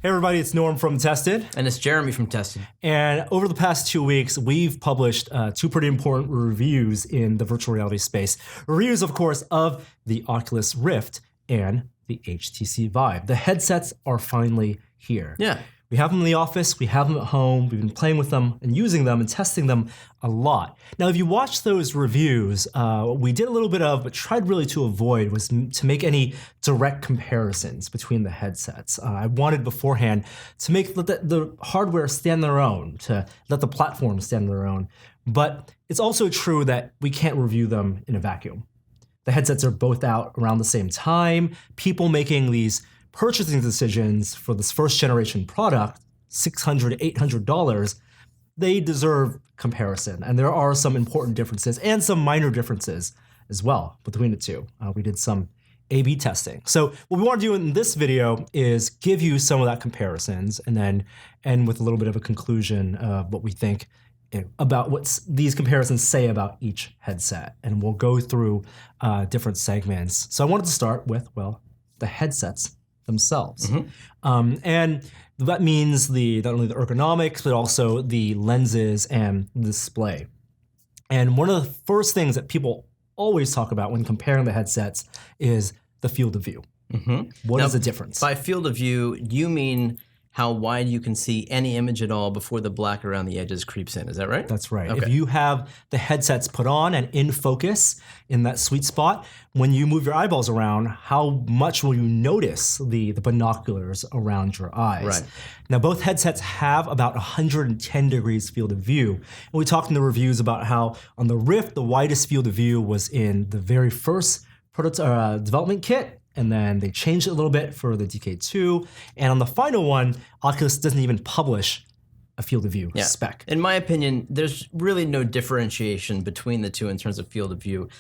Hey everybody, it's Norm from Tested. And it's Jeremy from Tested. And over the past 2 weeks, we've published two pretty important reviews in the virtual reality space. Reviews, of course, of the Oculus Rift and the HTC Vive. The headsets are finally here. Yeah. We have them in the office, we have them at home, we've been playing with them and using them and testing them a lot. Now, if you watch those reviews, we did a little bit of, but tried really to avoid, was to make any direct comparisons between the headsets. I wanted beforehand to make the hardware stand on their own, to let the platform stand on their own. But it's also true that we can't review them in a vacuum. The headsets are both out around the same time. People making these purchasing decisions for this first generation product, $600, $800, they deserve comparison. And there are some important differences and some minor differences as well between the two. We did some A/B testing. So what we want to do in this video is give you some of that comparisons and then end with a little bit of a conclusion of what we think about what these comparisons say about each headset. And we'll go through different segments. So I wanted to start with, well, the headsets themselves. And that means not only the ergonomics, but also the lenses and the display. And one of the first things that people always talk about when comparing the headsets is the field of view. What is the difference? By field of view, you mean how wide you can see any image at all before the black around the edges creeps in. Is that right? That's right. Okay. If you have the headsets put on and in focus in that sweet spot, when you move your eyeballs around, how much will you notice the binoculars around your eyes? Right. Now, both headsets have about 110 degrees field of view. And we talked in the reviews about how on the Rift, the widest field of view was in the very first development kit. And then they changed it a little bit for the DK2. And on the final one, Oculus doesn't even publish a field of view spec. In my opinion, there's really no differentiation between the two in terms of field of view.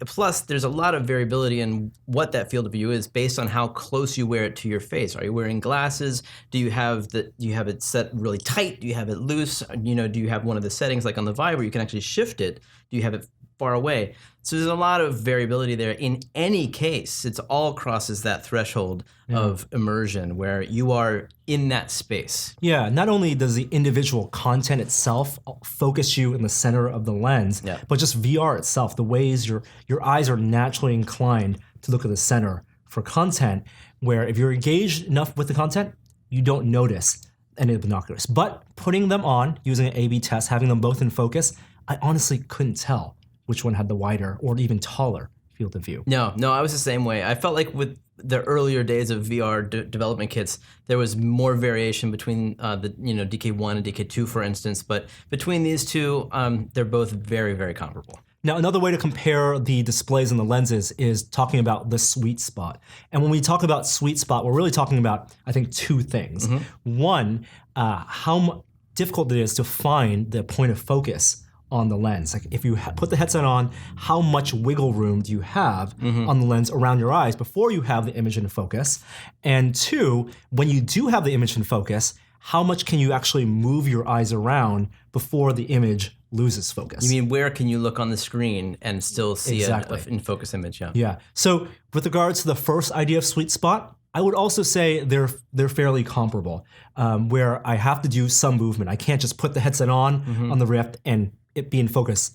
Plus, there's a lot of variability in what that field of view is based on how close you wear it to your face. Are you wearing glasses? Do you have it set really tight? Do you have it loose? Do you have one of the settings like on the Vive where you can actually shift it? Do you have it far away? So there's a lot of variability there. In any case, it all crosses that threshold of immersion where you are in that space. Yeah, not only does the individual content itself focus you in the center of the lens, but just VR itself, the ways your eyes are naturally inclined to look at the center for content, where if you're engaged enough with the content, you don't notice any of the binoculars. But putting them on, using an A/B test, having them both in focus, I honestly couldn't tell which one had the wider or even taller field of view. No, I was the same way. I felt like with the earlier days of VR development kits, there was more variation between the DK1 and DK2, for instance. But between these two, they're both very, very comparable. Now, another way to compare the displays and the lenses is talking about the sweet spot. And when we talk about sweet spot, we're really talking about, I think, two things. One, how difficult it is to find the point of focus on the lens. Like if you put the headset on, how much wiggle room do you have on the lens around your eyes before you have the image in focus? And two, when you do have the image in focus, how much can you actually move your eyes around before the image loses focus? You mean where can you look on the screen and still see an in focus image? Yeah. So with regards to the first idea of sweet spot, I would also say they're fairly comparable, where I have to do some movement. I can't just put the headset on the Rift and it be in focus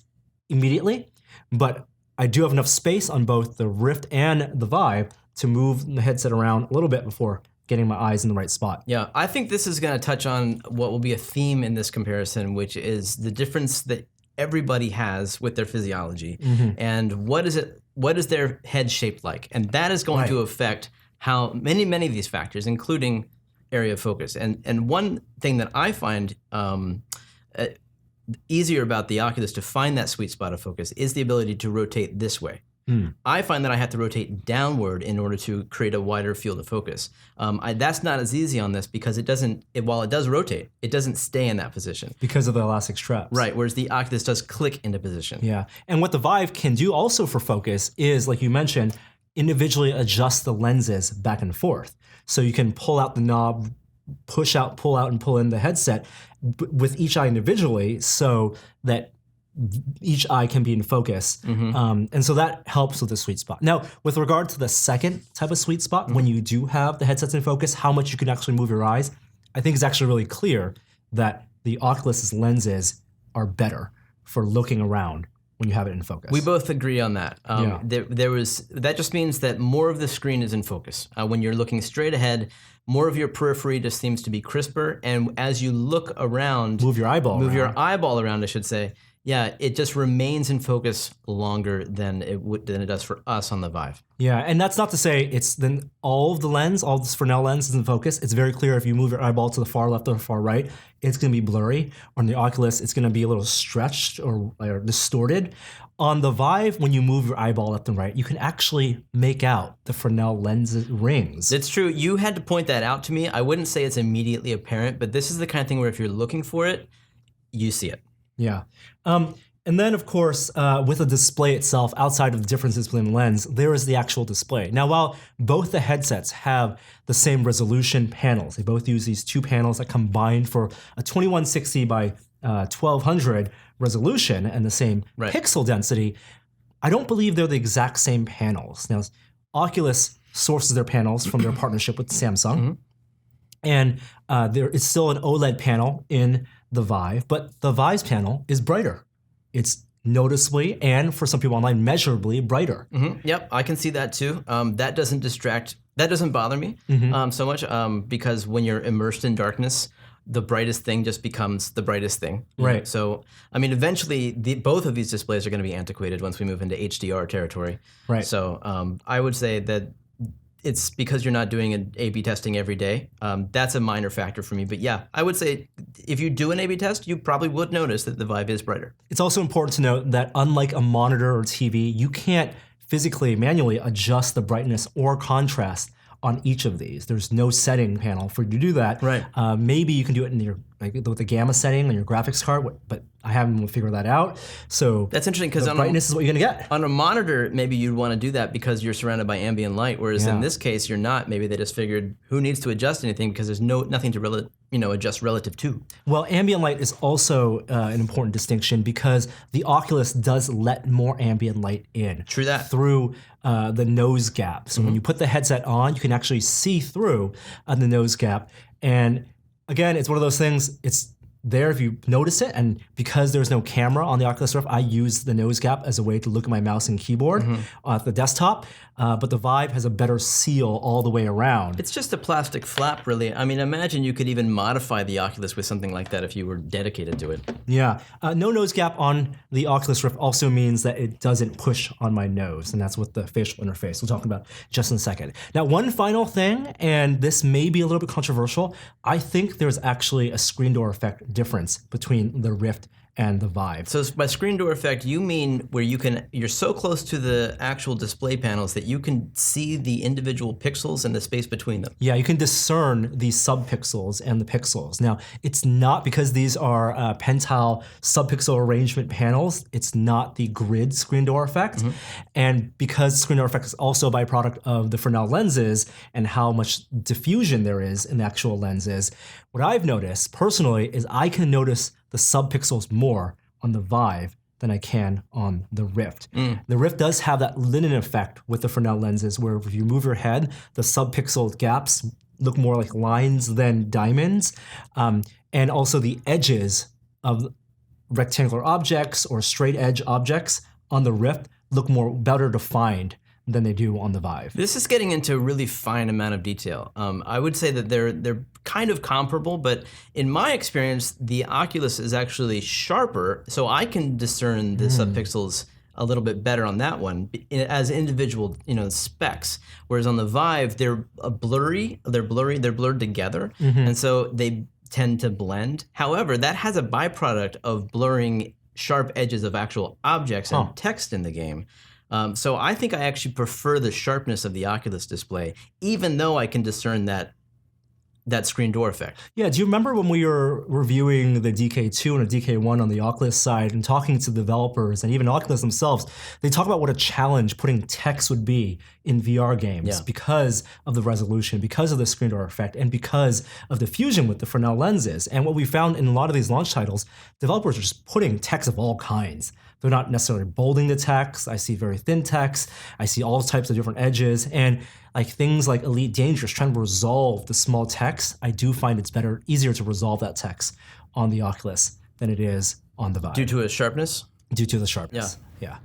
immediately, but I do have enough space on both the Rift and the Vive to move the headset around a little bit before getting my eyes in the right spot. Yeah, I think this is going to touch on what will be a theme in this comparison, which is the difference that everybody has with their physiology, and what is their head shaped like, and that is going to affect how many of these factors, including area of focus. And one thing that I find easier about the Oculus to find that sweet spot of focus is the ability to rotate this way. I find that I have to rotate downward in order to create a wider field of focus. That's not as easy on this because while it does rotate, it doesn't stay in that position. Because of the elastic straps. Right, whereas the Oculus does click into position. Yeah, and what the Vive can do also for focus is, like you mentioned, individually adjust the lenses back and forth. So you can pull out the knob, push out, pull out, and pull in the headset with each eye individually so that each eye can be in focus. And so that helps with the sweet spot. Now, with regard to the second type of sweet spot, when you do have the headsets in focus, how much you can actually move your eyes, I think it's actually really clear that the Oculus's lenses are better for looking around when you have it in focus. We both agree on that. That just means that more of the screen is in focus. When you're looking straight ahead, more of your periphery just seems to be crisper. And as you look around, Move your eyeball around, I should say. Yeah, it just remains in focus longer than it does for us on the Vive. Yeah, and that's not to say it's then all of the lens, all this Fresnel lens is in focus. It's very clear if you move your eyeball to the far left or far right, it's going to be blurry. On the Oculus, it's going to be a little stretched or distorted. On the Vive, when you move your eyeball left and right, you can actually make out the Fresnel lens rings. It's true. You had to point that out to me. I wouldn't say it's immediately apparent, but this is the kind of thing where if you're looking for it, you see it. Yeah. And then, of course, with the display itself, outside of the differences between the lens, there is the actual display. Now, while both the headsets have the same resolution panels, they both use these two panels that combine for a 2160 by 1200 resolution and the same pixel density, I don't believe they're the exact same panels. Now, Oculus sources their panels from their partnership with Samsung, and there is still an OLED panel in the Vive, but the Vive's panel is brighter. It's noticeably, and for some people online, measurably brighter. Yep, I can see that too. That doesn't distract, that doesn't bother me so much because when you're immersed in darkness, the brightest thing just becomes the brightest thing. Right. So, I mean, eventually, both of these displays are going to be antiquated once we move into HDR territory. Right. So, I would say that it's because you're not doing an A/B testing every day. That's a minor factor for me. But yeah, I would say if you do an A/B test, you probably would notice that the Vive is brighter. It's also important to note that unlike a monitor or TV, you can't physically, manually adjust the brightness or contrast on each of these. There's no setting panel for you to do that. Right. Maybe you can do it in your with the gamma setting on your graphics card, but I haven't figured that out. So that's interesting because brightness is what you're gonna get. On a monitor, maybe you'd want to do that because you're surrounded by ambient light, whereas in this case, you're not. Maybe they just figured who needs to adjust anything because there's nothing to adjust relative to. Well, ambient light is also an important distinction because the Oculus does let more ambient light in. True that. Through the nose gap. So when you put the headset on, you can actually see through the nose gap. And again, it's one of those things, it's there if you notice it, and because there's no camera on the Oculus Rift, I use the nose gap as a way to look at my mouse and keyboard at the desktop, but the Vive has a better seal all the way around. It's just a plastic flap, really. I mean, imagine you could even modify the Oculus with something like that if you were dedicated to it. Yeah, no nose gap on the Oculus Rift also means that it doesn't push on my nose, and that's with the facial interface we'll talk about just in a second. Now, one final thing, and this may be a little bit controversial, I think there's actually a screen door effect difference between the Rift and the Vive. So by screen door effect, you mean where you're so close to the actual display panels that you can see the individual pixels and the space between them. Yeah, you can discern the subpixels and the pixels. Now, it's not because these are pentile subpixel arrangement panels, it's not the grid screen door effect. And because screen door effect is also a byproduct of the Fresnel lenses and how much diffusion there is in the actual lenses, what I've noticed personally is I can notice the subpixels more on the Vive than I can on the Rift. The Rift does have that linen effect with the Fresnel lenses where if you move your head, the subpixel gaps look more like lines than diamonds. And also the edges of rectangular objects or straight edge objects on the Rift look better defined than they do on the Vive. This is getting into a really fine amount of detail. I would say that they're kind of comparable, but in my experience, the Oculus is actually sharper, so I can discern the subpixels a little bit better on that one as individual, specs. Whereas on the Vive, they're blurred together, and so they tend to blend. However, that has a byproduct of blurring sharp edges of actual objects and text in the game. So I think I actually prefer the sharpness of the Oculus display, even though I can discern that that screen door effect. Yeah, do you remember when we were reviewing the DK2 and the DK1 on the Oculus side and talking to developers and even Oculus themselves, they talk about what a challenge putting text would be in VR games because of the resolution, because of the screen door effect, and because of the fusion with the Fresnel lenses. And what we found in a lot of these launch titles, developers are just putting text of all kinds. They're not necessarily bolding the text. I see very thin text. I see all types of different edges. And like things like Elite Dangerous, trying to resolve the small text, I do find it's easier to resolve that text on the Oculus than it is on the Vive. Due to its sharpness? Due to the sharpness, yeah.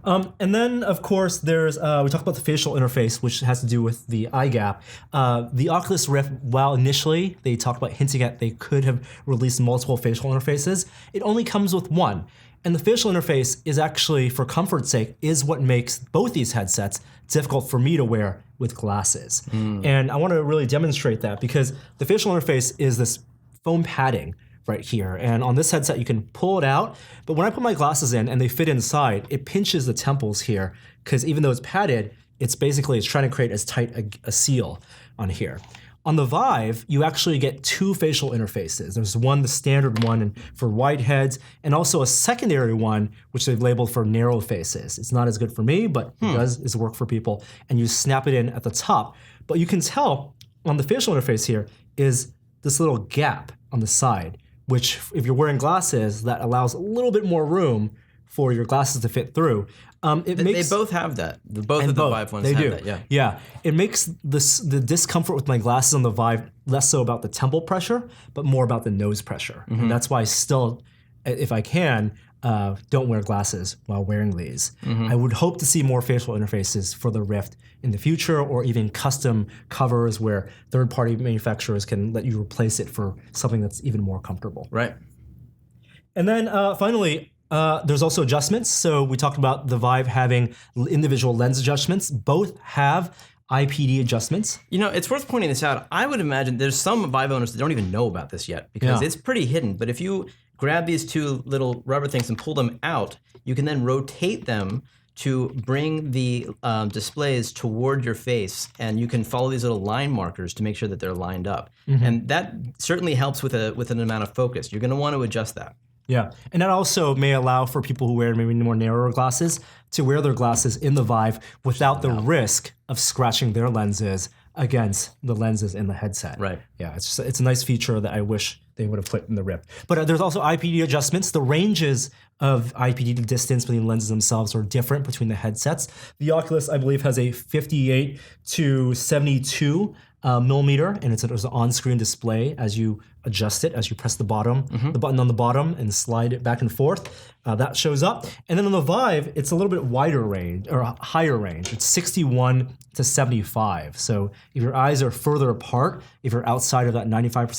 And then, of course, there's, we talked about the facial interface, which has to do with the eye gap. The Oculus Rift, while initially they talked about hinting at they could have released multiple facial interfaces, it only comes with one. And the facial interface is actually, for comfort's sake, is what makes both these headsets difficult for me to wear with glasses. And I want to really demonstrate that because the facial interface is this foam padding right here. And on this headset, you can pull it out. But when I put my glasses in and they fit inside, it pinches the temples here because even though it's padded, it's trying to create as tight a seal on here. On the Vive, you actually get two facial interfaces. There's one, the standard one for wide heads, and also a secondary one, which they've labeled for narrow faces. It's not as good for me, but it does work for people. And you snap it in at the top. But you can tell on the facial interface here is this little gap on the side, which if you're wearing glasses, that allows a little bit more room for your glasses to fit through. They both have that. Both of the Vive ones have that, Yeah, it makes the discomfort with my glasses on the Vive less so about the temple pressure, but more about the nose pressure. And that's why I still, if I can, don't wear glasses while wearing these. I would hope to see more facial interfaces for the Rift in the future, or even custom covers where third-party manufacturers can let you replace it for something that's even more comfortable. Right. And then finally, there's also adjustments. So we talked about the Vive having individual lens adjustments. Both have IPD adjustments. You know, it's worth pointing this out. I would imagine there's some Vive owners that don't even know about this yet because it's pretty hidden. But if you grab these two little rubber things and pull them out, you can then rotate them to bring the displays toward your face, and you can follow these little line markers to make sure that they're lined up. And that certainly helps with an amount of focus. You're going to want to adjust that. Yeah, and that also may allow for people who wear maybe more narrower glasses to wear their glasses in the Vive without the risk of scratching their lenses against the lenses in the headset. Right. Yeah, it's a nice feature that I wish they would have put in the Rift. But there's also IPD adjustments. The ranges of IPD distance between the lenses themselves are different between the headsets. The Oculus, I believe, has a 58 to 72 millimeter, and there's an on-screen display as you adjust it, as you press the button on the bottom and slide it back and forth. That shows up. And then on the Vive, it's a little bit wider range, or a higher range. It's 61 to 75. So if your eyes are further apart, if you're outside of that 95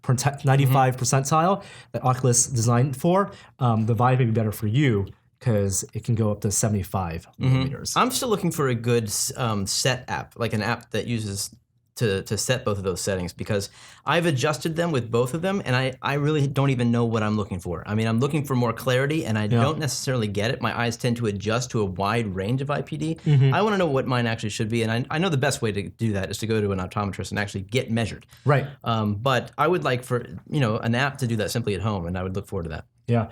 percentile that Oculus designed for, the Vive may be better for you because it can go up to 75 millimeters. I'm still looking for a good set app, like an app that uses to set both of those settings, because I've adjusted them with both of them, and I really don't even know what I'm looking for. I mean, I'm looking for more clarity, and I don't necessarily get it. My eyes tend to adjust to a wide range of IPD. I want to know what mine actually should be, and I know the best way to do that is to go to an optometrist and actually get measured. Right. But I would like for an app to do that simply at home, and I would look forward to that. Yeah.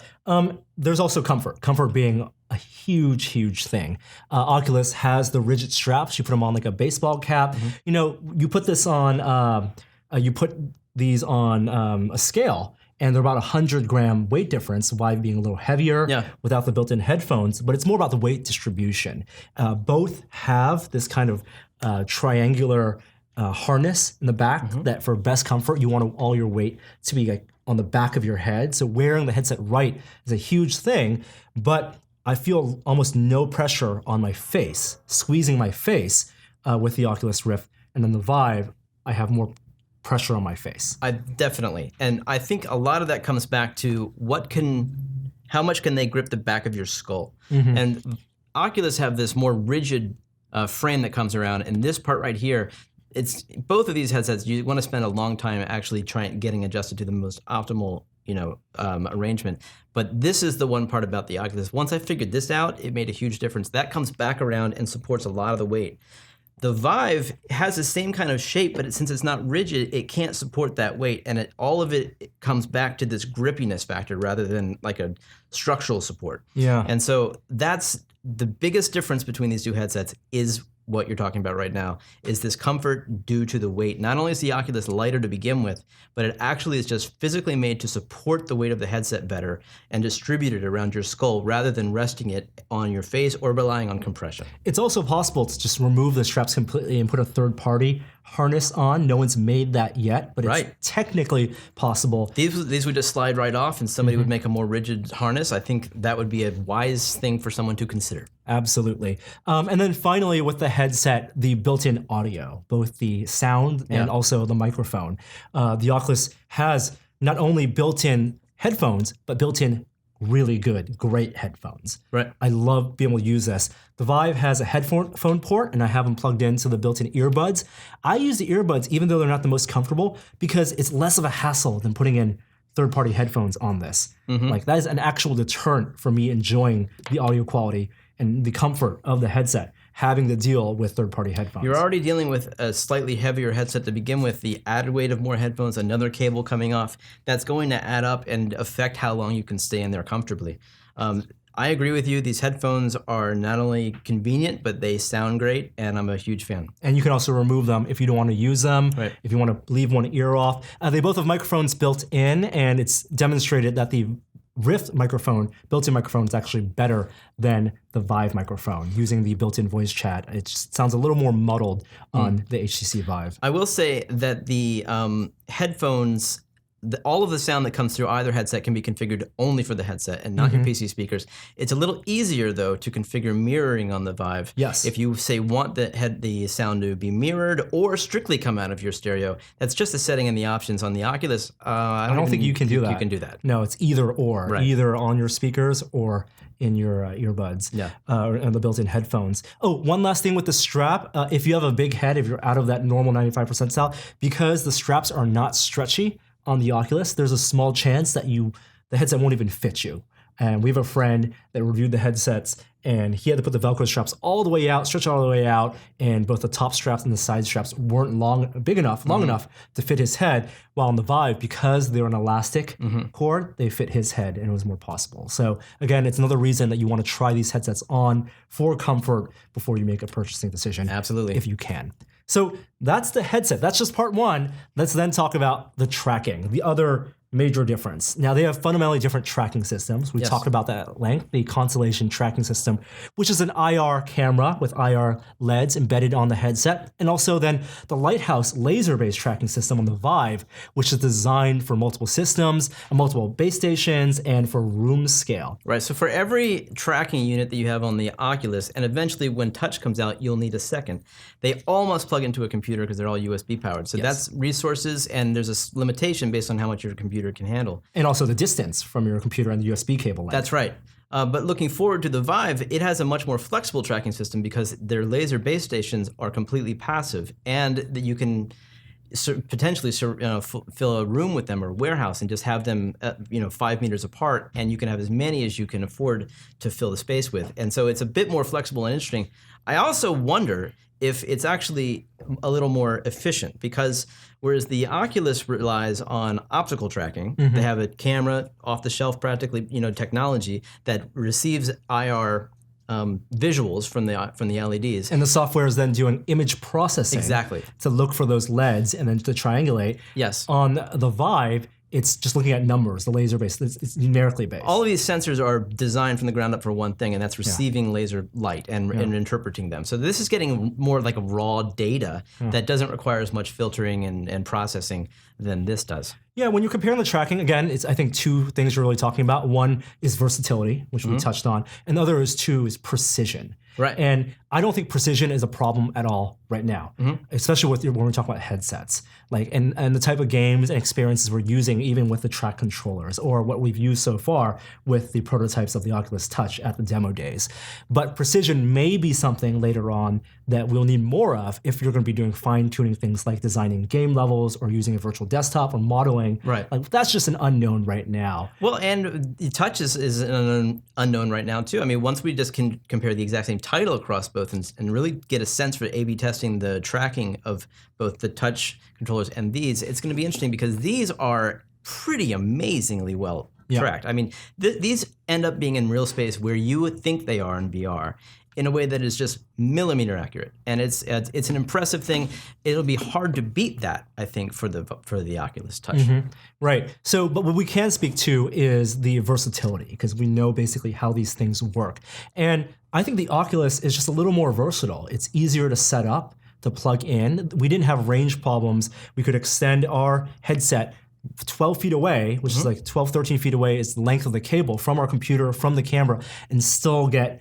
There's also comfort. Comfort being a huge, huge thing. Oculus has the rigid straps. You put them on like a baseball cap. You put this on. You put these on a scale, and they're about 100-gram weight difference. Vive being a little heavier without the built-in headphones, but it's more about the weight distribution. Both have this kind of triangular harness in the back that for best comfort, you want all your weight to be like on the back of your head. So wearing the headset right is a huge thing, but I feel almost no pressure on my face, squeezing my face with the Oculus Rift. And then the Vive, I have more pressure on my face. Definitely. And I think a lot of that comes back to how much can they grip the back of your skull? And Oculus have this more rigid frame that comes around, and this part right here, it's both of these headsets, you want to spend a long time actually getting adjusted to the most optimal arrangement. But this is the one part about the Oculus. Once I figured this out, it made a huge difference. That comes back around and supports a lot of the weight. The Vive has the same kind of shape, but since it's not rigid, it can't support that weight, and all of it comes back to this grippiness factor rather than like a structural support. Yeah. And so that's the biggest difference between these two headsets is what you're talking about right now, is this comfort due to the weight. Not only is the Oculus lighter to begin with, but it actually is just physically made to support the weight of the headset better and distribute it around your skull rather than resting it on your face or relying on compression. It's also possible to just remove the straps completely and put a third-party harness on. No one's made that yet, but it's technically possible. These would just slide right off and somebody would make a more rigid harness. I think that would be a wise thing for someone to consider. Absolutely. And then finally with the headset, the built-in audio, both the sound and also the microphone. The Oculus has not only built-in headphones, but built-in really good, great headphones. Right. I love being able to use this. The Vive has a headphone port, and I have them plugged into the built-in earbuds. I use the earbuds, even though they're not the most comfortable, because it's less of a hassle than putting in third-party headphones on this. Like that is an actual deterrent for me enjoying the audio quality and the comfort of the headset, having to deal with third-party headphones. You're already dealing with a slightly heavier headset to begin with, the added weight of more headphones, another cable coming off. That's going to add up and affect how long you can stay in there comfortably. I agree with you. These headphones are not only convenient, but they sound great, and I'm a huge fan. And you can also remove them if you don't want to use them, if you want to leave one ear off. They both have microphones built in, and it's demonstrated that the Rift microphone, built-in microphone, is actually better than the Vive microphone using the built-in voice chat. It just sounds a little more muddled on the HTC Vive. I will say that the headphones, all of the sound that comes through either headset can be configured only for the headset and not your PC speakers. It's a little easier though to configure mirroring on the Vive. Yes. If you say want the sound to be mirrored or strictly come out of your stereo, that's just a setting in the options. On the Oculus, I don't think you can do that. You can do that. No, it's either or, either on your speakers or in your earbuds, and the built-in headphones. Oh, one last thing with the strap. If you have a big head, if you're out of that normal 95% style, because the straps are not stretchy on the Oculus, there's a small chance that the headset won't even fit you. And we have a friend that reviewed the headsets, and he had to put the Velcro straps all the way out, stretch all the way out, and both the top straps and the side straps weren't long enough to fit his head. While on the Vive, because they're an elastic cord, they fit his head, and it was more possible. So again, it's another reason that you want to try these headsets on for comfort before you make a purchasing decision. Absolutely. If you can. So that's the headset. That's just part one. Let's then talk about the tracking, the other major difference. Now, they have fundamentally different tracking systems. We talked about that at length. The Constellation tracking system, which is an IR camera with IR LEDs embedded on the headset, and also then the Lighthouse laser-based tracking system on the Vive, which is designed for multiple systems, multiple base stations, and for room scale. Right, so for every tracking unit that you have on the Oculus, and eventually when Touch comes out, you'll need a second. They all must plug into a computer because they're all USB powered. So that's resources, and there's a limitation based on how much your computer can handle. And also the distance from your computer and the USB cable length. That's right. But looking forward to the Vive, it has a much more flexible tracking system because their laser base stations are completely passive, and that you can potentially fill a room with them or warehouse and just have them 5 meters apart, and you can have as many as you can afford to fill the space with. And so it's a bit more flexible and interesting. I also wonder if it's actually a little more efficient, because whereas the Oculus relies on optical tracking, they have a camera off the shelf practically, technology that receives IR visuals from the LEDs. And the software is then doing image processing. Exactly. To look for those LEDs and then to triangulate. Yes. On the Vive, it's just looking at numbers, the laser based, it's numerically based. All of these sensors are designed from the ground up for one thing, and that's receiving laser light and interpreting them. So this is getting more like a raw data that doesn't require as much filtering and processing than this does. Yeah, when you're comparing the tracking, again, it's I think two things you're really talking about. One is versatility, which we touched on, and the other is precision. Right. And I don't think precision is a problem at all right now, especially when we talk about headsets, and the type of games and experiences we're using, even with the track controllers, or what we've used so far with the prototypes of the Oculus Touch at the demo days. But precision may be something later on that we'll need more of if you're going to be doing fine-tuning things like designing game levels or using a virtual desktop or modeling. Right. That's just an unknown right now. Well, and the Touch is an unknown right now too. I mean, once we just can compare the exact same title across both and really get a sense for A/B testing the tracking of both the touch controllers and these, it's going to be interesting because these are pretty amazingly well tracked. I mean, these end up being in real space where you would think they are in VR in a way that is just millimeter accurate, and it's an impressive thing. It'll be hard to beat that, I think, for the Oculus Touch. Right. So, but what we can speak to is the versatility, because we know basically how these things work. And I think the Oculus is just a little more versatile. It's easier to set up, to plug in. We didn't have range problems. We could extend our headset 12 feet away, which is like 12, 13 feet away is the length of the cable from our computer, from the camera, and still get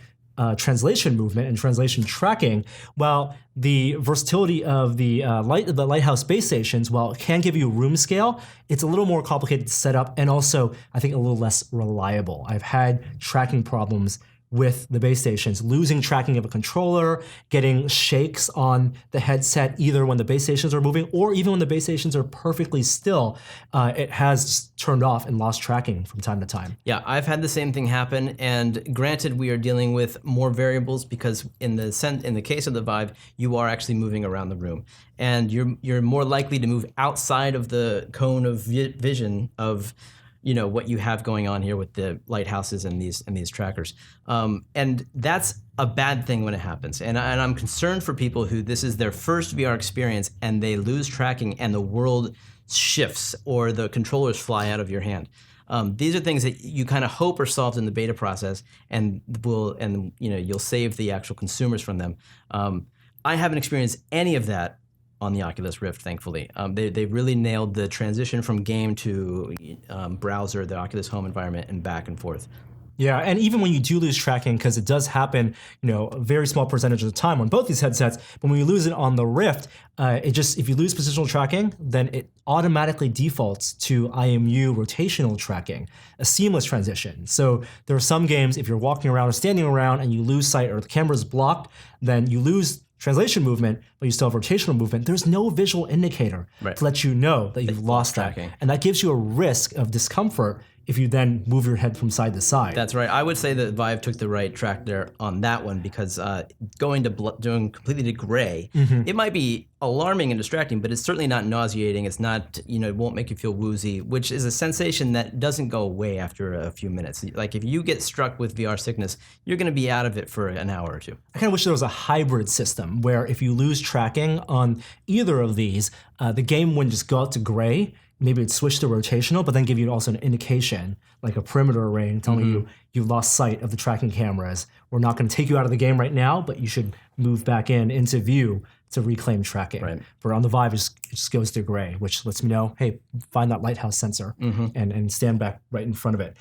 translation movement and translation tracking, while the versatility of the Lighthouse base stations, while it can give you room scale, it's a little more complicated to set up and also, I think, a little less reliable. I've had tracking problems with the base stations, losing tracking of a controller, getting shakes on the headset, either when the base stations are moving or even when the base stations are perfectly still. It has turned off and lost tracking from time to time. Yeah, I've had the same thing happen, and granted, we are dealing with more variables because in the case of the Vive, you are actually moving around the room, and you're more likely to move outside of the cone of vision of what you have going on here with the lighthouses and these trackers, and that's a bad thing when it happens. And I'm concerned for people who this is their first VR experience and they lose tracking and the world shifts or the controllers fly out of your hand. These are things that you kind of hope are solved in the beta process, and you'll save the actual consumers from them. I haven't experienced any of that on the Oculus Rift, thankfully. They really nailed the transition from game to browser, the Oculus home environment, and back and forth. Yeah, and even when you do lose tracking, because it does happen, a very small percentage of the time on both these headsets, but when you lose it on the Rift, if you lose positional tracking, then it automatically defaults to IMU rotational tracking, a seamless transition. So there are some games, if you're walking around or standing around and you lose sight or the camera's blocked, then you lose translation movement, but you still have rotational movement. There's no visual indicator to let you know that you've lost tracking. And that gives you a risk of discomfort if you then move your head from side to side. That's right. I would say that Vive took the right track there on that one, because going completely to gray, it might be alarming and distracting, but it's certainly not nauseating. It's not, it won't make you feel woozy, which is a sensation that doesn't go away after a few minutes. Like if you get struck with VR sickness, you're going to be out of it for an hour or two. I kind of wish there was a hybrid system where if you lose tracking on either of these, the game wouldn't just go out to gray. Maybe it'd switch to rotational, but then give you also an indication, like a perimeter ring telling you you've lost sight of the tracking cameras. We're not going to take you out of the game right now, but you should move back into view to reclaim tracking. Right. For on the Vive, it just goes to gray, which lets me know, hey, find that lighthouse sensor and stand back right in front of it.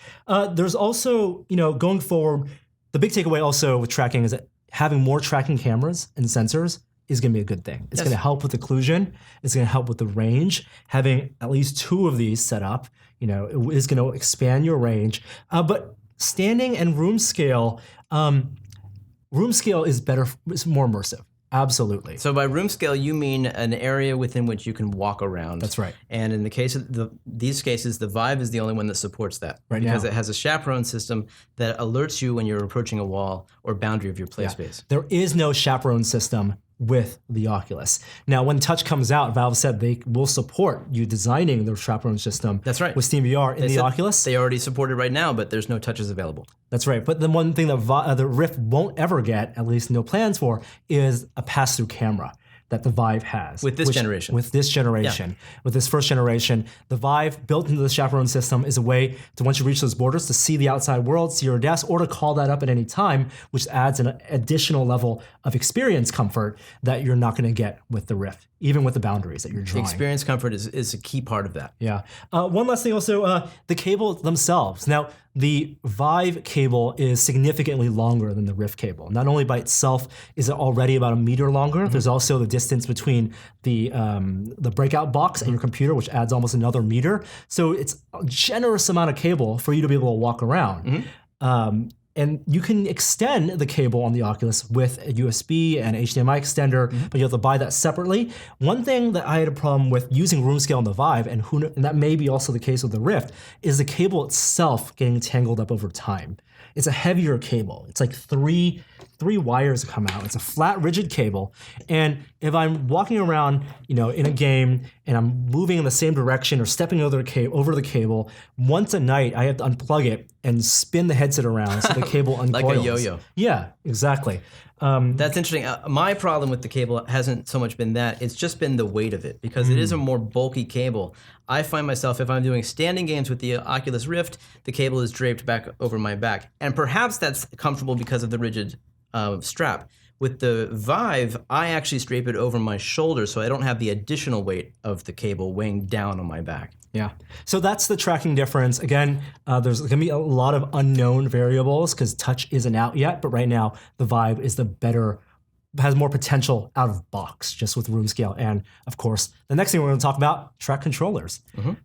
There's also, going forward, the big takeaway also with tracking is that having more tracking cameras and sensors is going to be a good thing. It's going to help with occlusion. It's going to help with the range. Having at least 2 of these set up, it is going to expand your range. But standing and room scale is better. It's more immersive. Absolutely. So by room scale, you mean an area within which you can walk around. That's right. And in the case of these cases, the Vive is the only one that supports that. Right because now. It has a chaperone system that alerts you when you're approaching a wall or boundary of your play space. There is no chaperone system with the Oculus. Now, when Touch comes out, Valve said they will support you designing their chaperone system. That's right. With SteamVR in the Oculus. They already support it right now, but there's no touches available. That's right. But the one thing that the Rift won't ever get, at least no plans for, is a pass-through camera that the Vive has. With this generation. With this generation. Yeah. With this first generation, the Vive built into the chaperone system is a way to, once you reach those borders, to see the outside world, see your desk, or to call that up at any time, which adds an additional level of experience comfort that you're not going to get with the Rift, even with the boundaries that you're drawing. The experience comfort is a key part of that. Yeah. One last thing also, the cables themselves. Now, the Vive cable is significantly longer than the Rift cable. Not only by itself is it already about 1 meter longer, there's also the distance between the breakout box and your computer, which adds almost another meter. So it's a generous amount of cable for you to be able to walk around. And you can extend the cable on the Oculus with a USB and HDMI extender, but you have to buy that separately. One thing that I had a problem with using room scale on the Vive, and that may be also the case with the Rift, is the cable itself getting tangled up over time. It's a heavier cable. It's like three wires come out. It's a flat, rigid cable. And if I'm walking around, in a game and I'm moving in the same direction or stepping over the cable, once a night I have to unplug it and spin the headset around so the cable uncoils. Like a yo-yo. Yeah, exactly. That's interesting. My problem with the cable hasn't so much been that. It's just been the weight of it because it is a more bulky cable. I find myself, if I'm doing standing games with the Oculus Rift, the cable is draped back over my back. And perhaps that's comfortable because of the rigid strap. With the Vive, I actually drape it over my shoulder so I don't have the additional weight of the cable weighing down on my back. Yeah. So that's the tracking difference. Again, there's going to be a lot of unknown variables because Touch isn't out yet, but right now the Vive is has more potential out of box just with room scale. And of course, the next thing we're going to talk about, track controllers.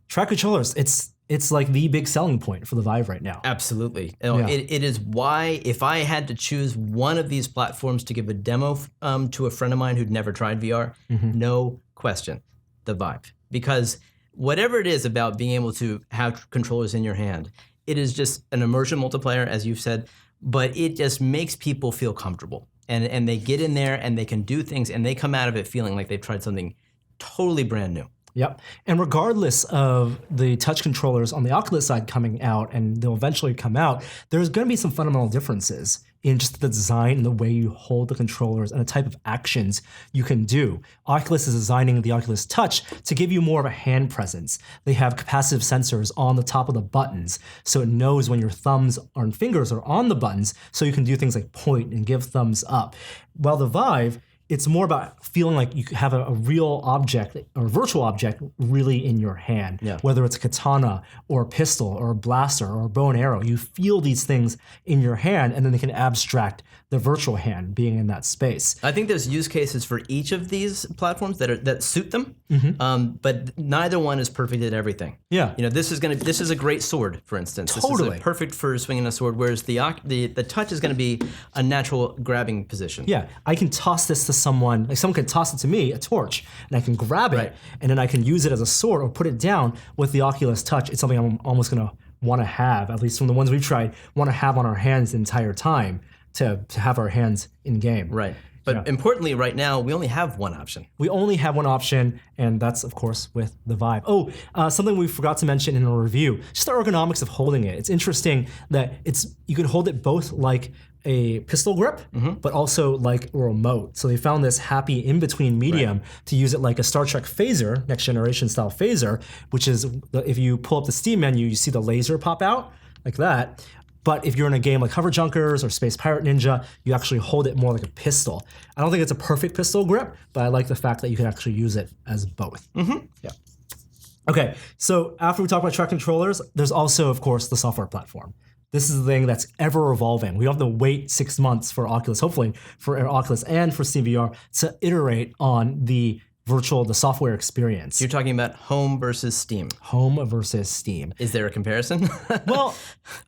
Track controllers, it's like the big selling point for the Vive right now. Absolutely. It is why if I had to choose one of these platforms to give a demo to a friend of mine who'd never tried VR, no question, the Vive. Because whatever it is about being able to have controllers in your hand, it is just an immersion multiplier, as you've said, but it just makes people feel comfortable. And they get in there and they can do things and they come out of it feeling like they've tried something totally brand new. Yep. And regardless of the touch controllers on the Oculus side coming out, and they'll eventually come out, there's going to be some fundamental differences in just the design and the way you hold the controllers and the type of actions you can do. Oculus is designing the Oculus Touch to give you more of a hand presence. They have capacitive sensors on the top of the buttons, so it knows when your thumbs and fingers are on the buttons, so you can do things like point and give thumbs up. While the Vive, it's more about feeling like you have a real object or a virtual object really in your hand. Yeah. Whether it's a katana or a pistol or a blaster or a bow and arrow, you feel these things in your hand and then they can abstract the virtual hand being in that space. I think there's use cases for each of these platforms that suit them, but neither one is perfect at everything. Yeah. This is a great sword, for instance. Totally. This is perfect for swinging a sword, whereas the Touch is going to be a natural grabbing position. Yeah, I can toss this to someone, like someone can toss it to me, a torch, and I can grab it, and then I can use it as a sword or put it down with the Oculus Touch. It's something I'm almost going to want to have, at least from the ones we've tried, want to have on our hands the entire time to have our hands in game. Right. But importantly, right now, we only have one option. We only have one option, and that's, of course, with the Vive. Oh, something we forgot to mention in a review, just the ergonomics of holding it. It's interesting that you can hold it both like a pistol grip, but also like a remote. So they found this happy in-between medium to use it like a Star Trek phaser, next generation style phaser, which is, if you pull up the Steam menu, you see the laser pop out like that. But if you're in a game like Hover Junkers or Space Pirate Ninja, you actually hold it more like a pistol. I don't think it's a perfect pistol grip, but I like the fact that you can actually use it as both. Yeah. Okay, so after we talk about track controllers, there's also, of course, the software platform. This is the thing that's ever evolving. We don't have to wait 6 months for Oculus, hopefully for Oculus and for SteamVR to iterate on the software experience. You're talking about Home versus Steam. Home versus Steam. Is there a comparison? Well,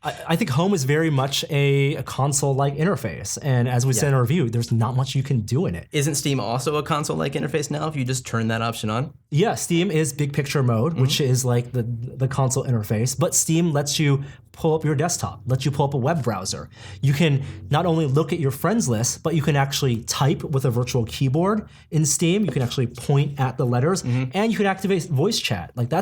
I think Home is very much a console-like interface. And as we said in our review, there's not much you can do in it. Isn't Steam also a console-like interface now if you just turn that option on? Yeah, Steam is big picture mode, which is like the console interface. But Steam lets you pull up your desktop, lets you pull up a web browser. You can not only look at your friends list, but you can actually type with a virtual keyboard in Steam. You can actually point at the letters, and you can activate voice chat. Like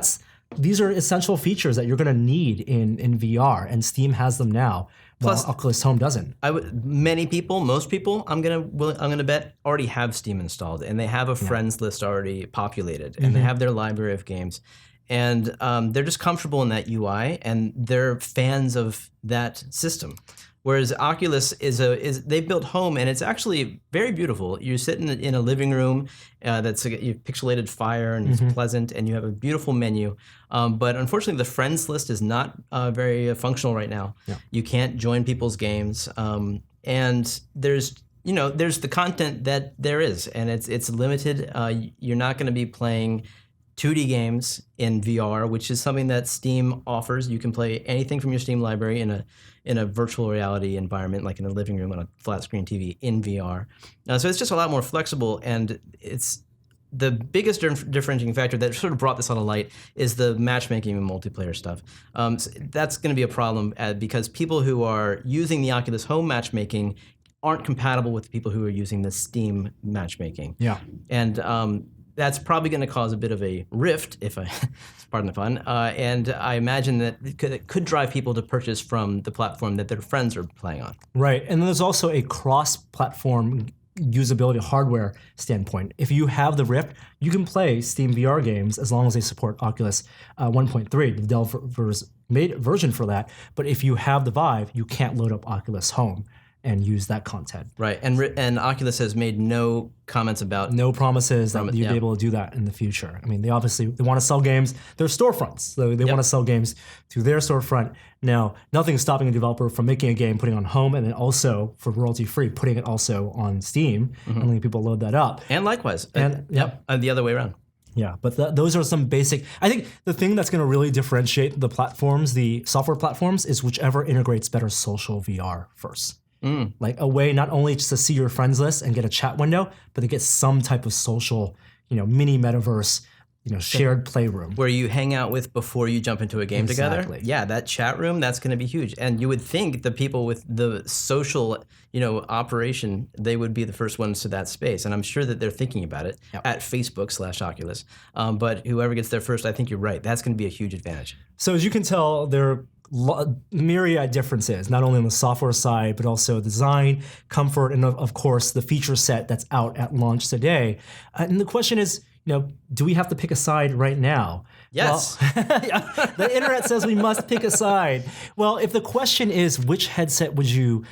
these are essential features that you're going to need in VR, and Steam has them now. Plus, while Oculus Home doesn't. Most people, I'm gonna bet, already have Steam installed, and they have a friends list already populated, and they have their library of games. And they're just comfortable in that UI, and they're fans of that system. Whereas Oculus they've built Home, and it's actually very beautiful. You sit in a living room you've pixelated fire, and it's pleasant, and you have a beautiful menu. But unfortunately, the friends list is not very functional right now. Yeah. You can't join people's games, and there's the content that there is, and it's limited. You're not going to be playing 2D games in VR, which is something that Steam offers. You can play anything from your Steam library in a virtual reality environment, like in a living room on a flat screen TV in VR. So it's just a lot more flexible, and it's the biggest differentiating factor that sort of brought this on a light is the matchmaking and multiplayer stuff. So that's going to be a problem because people who are using the Oculus Home matchmaking aren't compatible with the people who are using the Steam matchmaking. Yeah. And that's probably going to cause a bit of a rift, if I pardon the pun. And I imagine that it could drive people to purchase from the platform that their friends are playing on. Right, and then there's also a cross-platform usability hardware standpoint. If you have the Rift, you can play Steam VR games as long as they support Oculus 1.3, the developer's version for that. But if you have the Vive, you can't load up Oculus Home and use that content. Right, and Oculus has made no comments about... No promises that you'd be able to do that in the future. I mean, they want to sell games. They're storefronts, so they want to sell games through their storefront. Now, nothing's stopping a developer from making a game, putting it on Home, and then also, for royalty-free, putting it also on Steam, and letting people load that up. And likewise. And the other way around. Yeah, but those are some basic... I think the thing that's going to really differentiate the platforms, the software platforms, is whichever integrates better social VR first. Like a way not only just to see your friends list and get a chat window, but to get some type of social, mini metaverse, shared playroom. Where you hang out with before you jump into a game together. Yeah, that chat room, that's going to be huge. And you would think the people with the social, operation, they would be the first ones to that space. And I'm sure that they're thinking about it at Facebook/Oculus. But whoever gets there first, I think you're right. That's going to be a huge advantage. So as you can tell, there are myriad differences, not only on the software side, but also design, comfort, and of course, the feature set that's out at launch today. And the question is, do we have to pick a side right now? Yes. Well, the internet says we must pick a side. Well, if the question is, which headset would you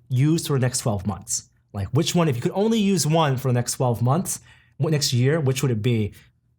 use for the next 12 months? Like which one, if you could only use one for the next 12 months, next year, which would it be?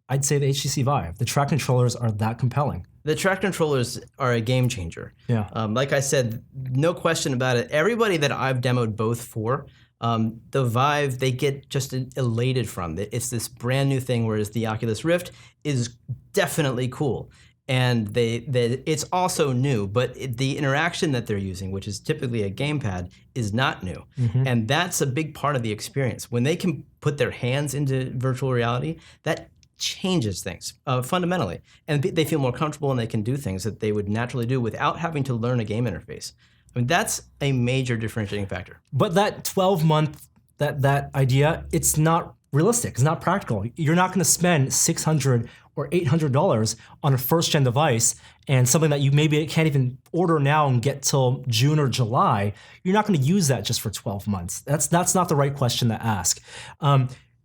I'd say the HTC Vive. The track controllers are that compelling. The track controllers are a game changer. Yeah. Like I said, no question about it. Everybody that I've demoed both for, the Vive, they get just elated from it. It's this brand new thing, whereas the Oculus Rift is definitely cool. And it's also new, but the interaction that they're using, which is typically a gamepad, is not new. And that's a big part of the experience. When they can put their hands into virtual reality, that changes things fundamentally. And they feel more comfortable and they can do things that they would naturally do without having to learn a game interface. I mean, that's a major differentiating factor. But that 12-month, that idea, it's not realistic. It's not practical. You're not going to spend $600 or $800 on a first-gen device and something that you maybe can't even order now and get till June or July. You're not going to use that just for 12 months. That's not the right question to ask.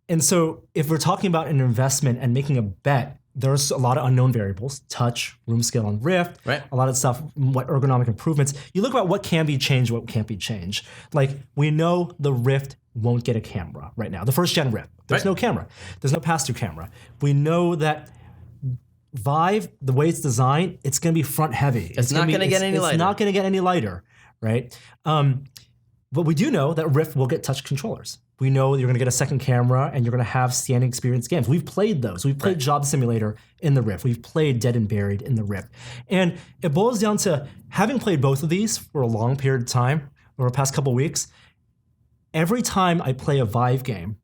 And so if we're talking about an investment and making a bet, there's a lot of unknown variables, touch, room scale on Rift, right. A lot of stuff, what ergonomic improvements. You look at what can be changed, what can't be changed. Like we know the Rift won't get a camera right now. The first gen Rift, there's no camera. There's no pass-through camera. We know that Vive, the way it's designed, it's going to be front heavy. It's not going to get any lighter. It's not going to get any lighter, right? But we do know that Rift will get touch controllers. We know you're going to get a second camera and you're going to have standing experience games. We've played those. We've played Job Simulator in the Rift. We've played Dead and Buried in the Rift. And it boils down to having played both of these for a long period of time, over the past couple of weeks, every time I play a Vive game,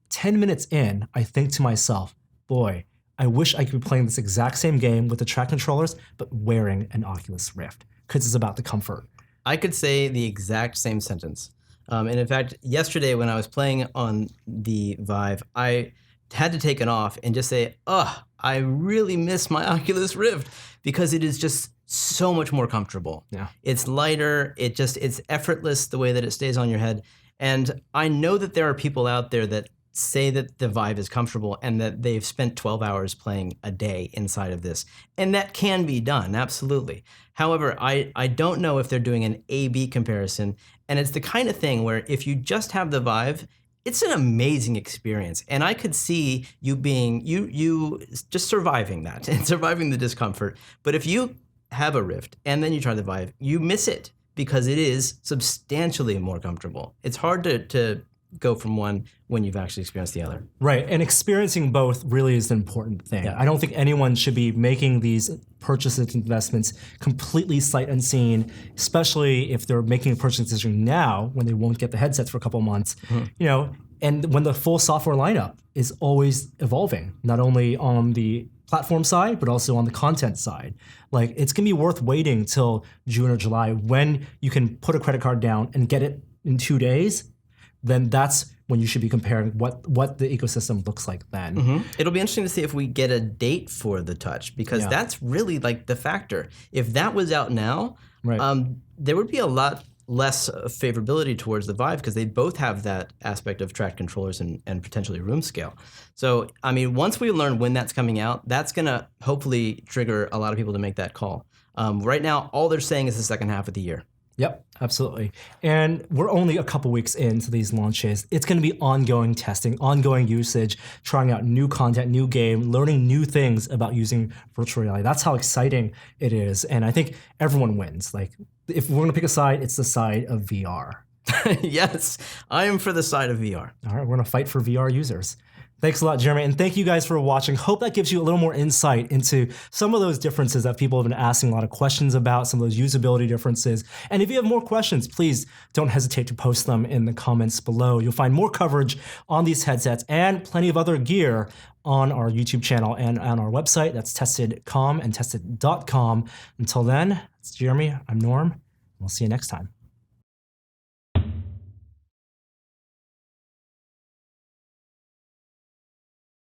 10 minutes in, I think to myself, boy, I wish I could be playing this exact same game with the track controllers, but wearing an Oculus Rift, because it's about the comfort. I could say the exact same sentence. And in fact, yesterday when I was playing on the Vive, I had to take it off and just say, I really miss my Oculus Rift because it is just so much more comfortable. Yeah. It's lighter, it's effortless the way that it stays on your head. And I know that there are people out there that say that the Vive is comfortable and that they've spent 12 hours playing a day inside of this. And that can be done, absolutely. However, I don't know if they're doing an A/B comparison. And it's the kind of thing where if you just have the Vive, it's an amazing experience. And I could see you being, you just surviving that and surviving the discomfort. But if you have a Rift and then you try the Vive, you miss it because it is substantially more comfortable. It's hard to go from one when you've actually experienced the other. Right, and experiencing both really is an important thing. Yeah. I don't think anyone should be making these purchases investments completely sight unseen, especially if they're making a purchase decision now when they won't get the headsets for a couple of months. And when the full software lineup is always evolving, not only on the platform side, but also on the content side. Like, it's gonna be worth waiting till June or July when you can put a credit card down and get it in 2 days. Then that's when you should be comparing what the ecosystem looks like then. It'll be interesting to see if we get a date for the Touch, because that's really like the factor. If that was out now, there would be a lot less favorability towards the Vive, because they both have that aspect of tracked controllers and potentially room scale. So, I mean, once we learn when that's coming out, that's going to hopefully trigger a lot of people to make that call. Right now, all they're saying is the second half of the year. Yep, absolutely. And we're only a couple weeks into these launches. It's going to be ongoing testing, ongoing usage, trying out new content, new game, learning new things about using virtual reality. That's how exciting it is. And I think everyone wins. Like, if we're going to pick a side, it's the side of VR. Yes, I am for the side of VR. All right, we're going to fight for VR users. Thanks a lot, Jeremy, and thank you guys for watching. Hope that gives you a little more insight into some of those differences that people have been asking a lot of questions about, some of those usability differences. And if you have more questions, please don't hesitate to post them in the comments below. You'll find more coverage on these headsets and plenty of other gear on our YouTube channel and on our website. That's tested.com and tested.com. Until then, it's Jeremy, I'm Norm. We'll see you next time.